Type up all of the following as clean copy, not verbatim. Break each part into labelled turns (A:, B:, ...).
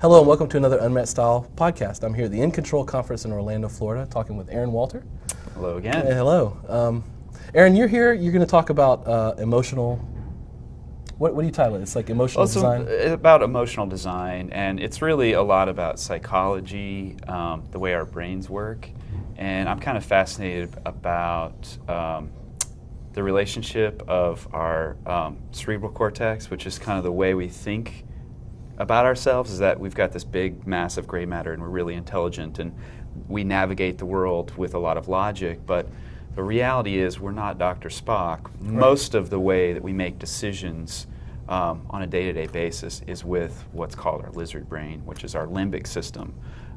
A: Hello and welcome to another Unmet Style podcast. I'm here at the In Control Conference in Orlando, Florida, talking with Aarron Walter.
B: Hello again.
A: Hello. Aarron, you're here. You're going to talk about emotional. What do you title it? It's like emotional design?
B: It's about emotional design, and it's really a lot about psychology, the way our brains work. And I'm kind of fascinated about the relationship of our cerebral cortex, which is kind of the way we think about ourselves, is that we've got this big, massive gray matter, and we're really intelligent, and we navigate the world with a lot of logic. But the reality is we're not Dr. Spock. Right. Most of the way that we make decisions on a day-to-day basis is with what's called our lizard brain, which is our limbic system.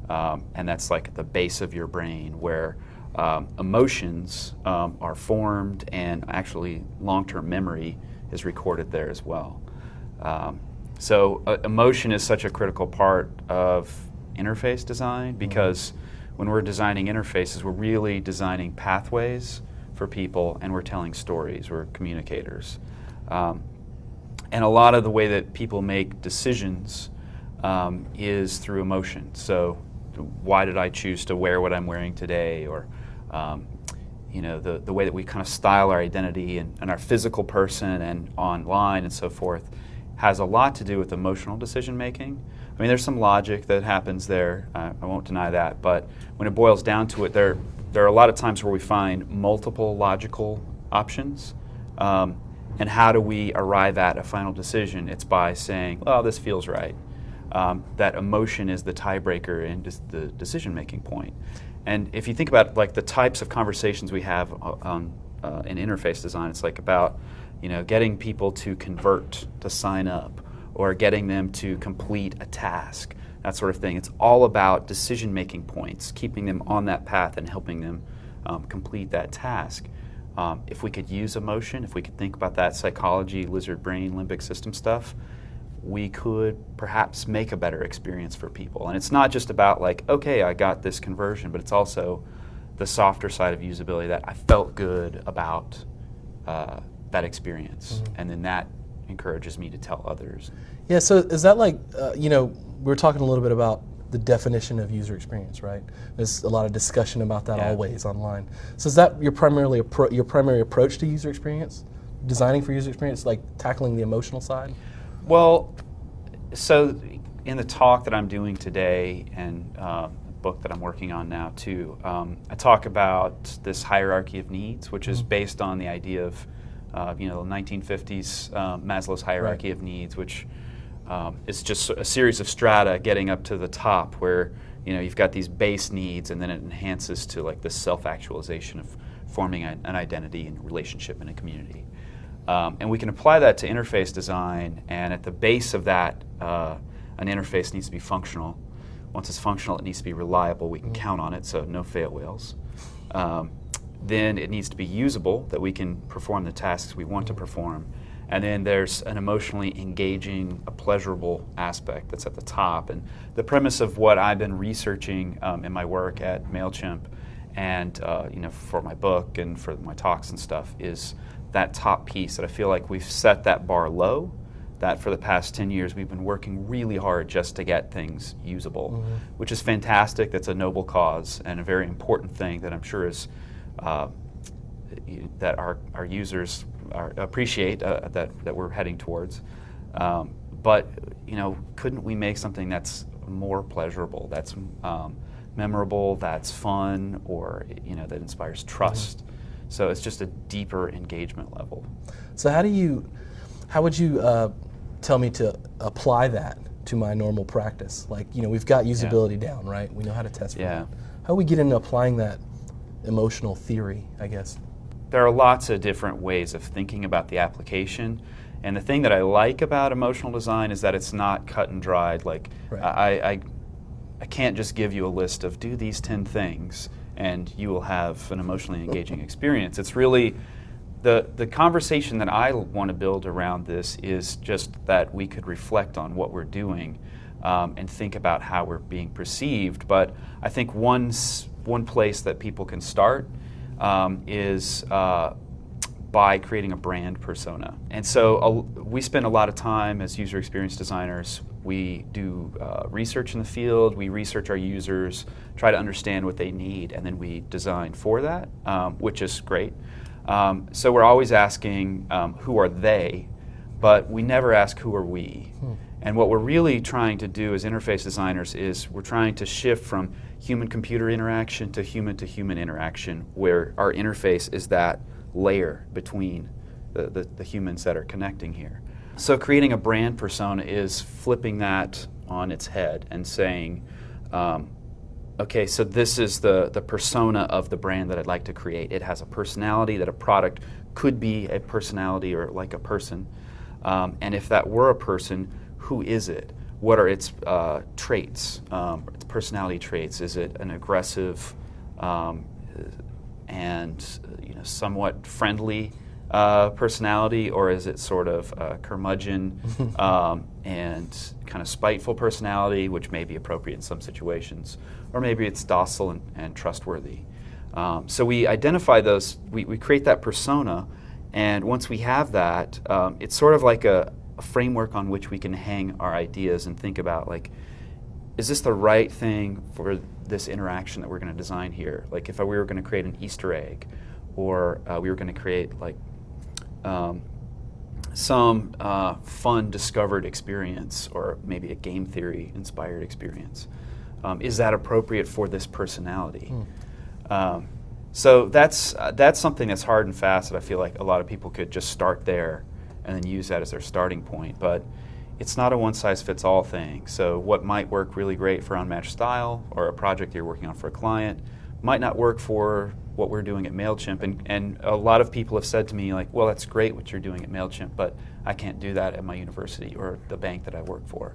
B: And that's like the base of your brain where emotions are formed, and actually long-term memory is recorded there as well. So emotion is such a critical part of interface design, because when we're designing interfaces, we're really designing pathways for people, and we're telling stories. We're communicators. And a lot of the way that people make decisions is through emotion. So why did I choose to wear what I'm wearing today? Or the way that we kind of style our identity and our physical person and online and so forth has a lot to do with emotional decision making. I mean, there's some logic that happens there. I won't deny that. But when it boils down to it, there are a lot of times where we find multiple logical options. And how do we arrive at a final decision? It's by saying, well, this feels right. That emotion is the tiebreaker in the decision-making point. And if you think about like the types of conversations we have in interface design, it's like about getting people to convert, to sign up, or getting them to complete a task, that sort of thing. It's all about decision-making points, keeping them on that path and helping them complete that task. If we could use emotion, if we could think about that psychology, lizard brain, limbic system stuff, we could perhaps make a better experience for people. And it's not just about like, okay, I got this conversion, but it's also the softer side of usability, that I felt good about that experience. And then that encourages me to tell others. Yeah,
A: so is that like, we were talking a little bit about the definition of user experience, right? There's a lot of discussion about that always online. So is that your primary approach to user experience? Designing for user experience, like tackling the emotional side?
B: Well, so in the talk that I'm doing today and the book that I'm working on now too, I talk about this hierarchy of needs, which is based on the idea of the 1950s Maslow's hierarchy of needs, which is just a series of strata getting up to the top, where you've got these base needs, and then it enhances to like this self-actualization of forming an identity and relationship in a community. And we can apply that to interface design, and at the base of that, an interface needs to be functional. Once it's functional, it needs to be reliable. We can count on it, so no fail whales. Then it needs to be usable, that we can perform the tasks we want to perform. And then there's an emotionally engaging, a pleasurable aspect that's at the top. And the premise of what I've been researching in my work at MailChimp and for my book and for my talks and stuff is that top piece, that I feel like we've set that bar low, that for the past 10 years we've been working really hard just to get things usable, which is fantastic. That's a noble cause and a very important thing that I'm sure is that our users appreciate that we're heading towards. But couldn't we make something that's more pleasurable, that's memorable, that's fun, or that inspires trust? So it's just a deeper engagement level.
A: So how would you tell me to apply that to my normal practice? Like, we've got usability down, right? We know how to test for that. How do we get into applying that emotional theory, I guess?
B: There are lots of different ways of thinking about the application. And the thing that I like about emotional design is that it's not cut and dried. Like, I can't just give you a list of do these 10 things and you will have an emotionally engaging experience. It's really the conversation that I want to build around this is just that we could reflect on what we're doing and think about how we're being perceived. But I think one place that people can start is by creating a brand persona. And so we spend a lot of time as user experience designers. We do research in the field, we research our users, try to understand what they need, and then we design for that, which is great. So we're always asking who are they, but we never ask who are we. And what we're really trying to do as interface designers is we're trying to shift from human-computer interaction to human-to-human interaction, where our interface is that layer between the humans that are connecting here. So creating a brand persona is flipping that on its head and saying, okay, so this is the persona of the brand that I'd like to create. It has a personality, that a product could be a personality or like a person. And if that were a person, who is it? What are its traits, its personality traits? Is it an aggressive and somewhat friendly personality, or is it sort of a curmudgeon and kind of spiteful personality, which may be appropriate in some situations, or maybe it's docile and trustworthy. So we identify those, we create that persona, and once we have that, it's sort of like a framework on which we can hang our ideas and think about, like, is this the right thing for this interaction that we're going to design here? Like if we were going to create an Easter egg, or we were going to create like some fun discovered experience, or maybe a game theory inspired experience. Is that appropriate for this personality? So that's something that's hard and fast that I feel like a lot of people could just start there and then use that as their starting point. But it's not a one-size-fits-all thing. So what might work really great for Unmatched Style or a project you're working on for a client might not work for what we're doing at MailChimp. And a lot of people have said to me, like, well, that's great what you're doing at MailChimp, but I can't do that at my university or the bank that I work for.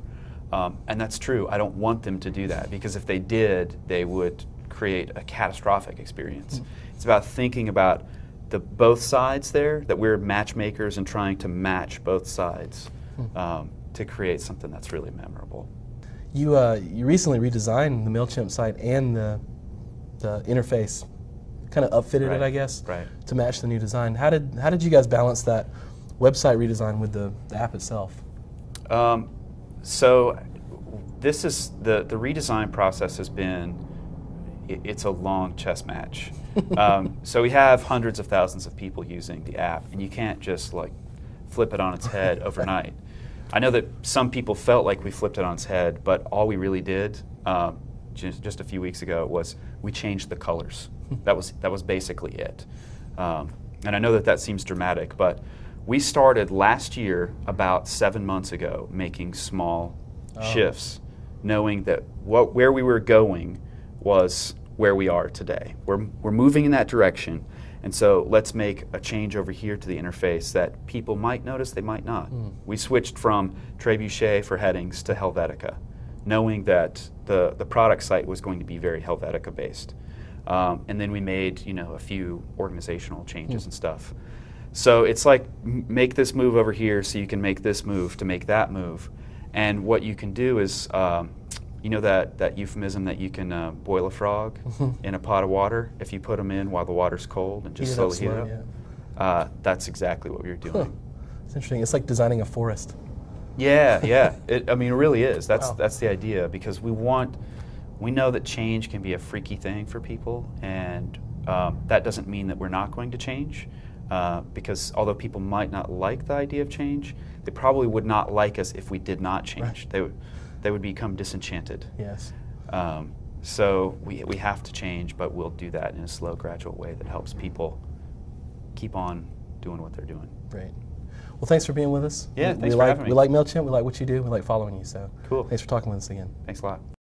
B: And that's true. I don't want them to do that, because if they did, they would create a catastrophic experience. It's about thinking about both sides there, that we're matchmakers and trying to match both sides to create something that's really memorable.
A: You recently redesigned the MailChimp site and the interface, kind of upfitted it, I guess, to match the new design. How did you guys balance that website redesign with the app itself?
B: So this is the redesign process has been, it's a long chess match. So we have hundreds of thousands of people using the app, and you can't just like flip it on its head overnight. I know that some people felt like we flipped it on its head, but all we really did just a few weeks ago was we changed the colors. That was basically it. And I know that seems dramatic, but we started last year, about 7 months ago, making small shifts, knowing that where we were going was where we are today. We're moving in that direction, and so let's make a change over here to the interface that people might notice, they might not. We switched from Trebuchet for headings to Helvetica, knowing that the product site was going to be very Helvetica based. And then we made a few organizational changes and stuff. So it's like, make this move over here so you can make this move to make that move. And what you can do is, that euphemism that you can boil a frog in a pot of water if you put them in while the water's cold and just slowly heat it up? That's exactly what we were doing.
A: It's interesting. It's like designing a forest.
B: Yeah. It really is. That's the idea, because we know that change can be a freaky thing for people, and that doesn't mean that we're not going to change. Because although people might not like the idea of change, they probably would not like us if we did not change. They would become disenchanted.
A: Yes.
B: So we have to change, but we'll do that in a slow, gradual way that helps people keep on doing what they're doing.
A: Great. Well, thanks for being with us.
B: Yeah, thanks for having me.
A: We like MailChimp. We like what you do. We like following you. So
B: cool.
A: Thanks for talking with us again.
B: Thanks a lot.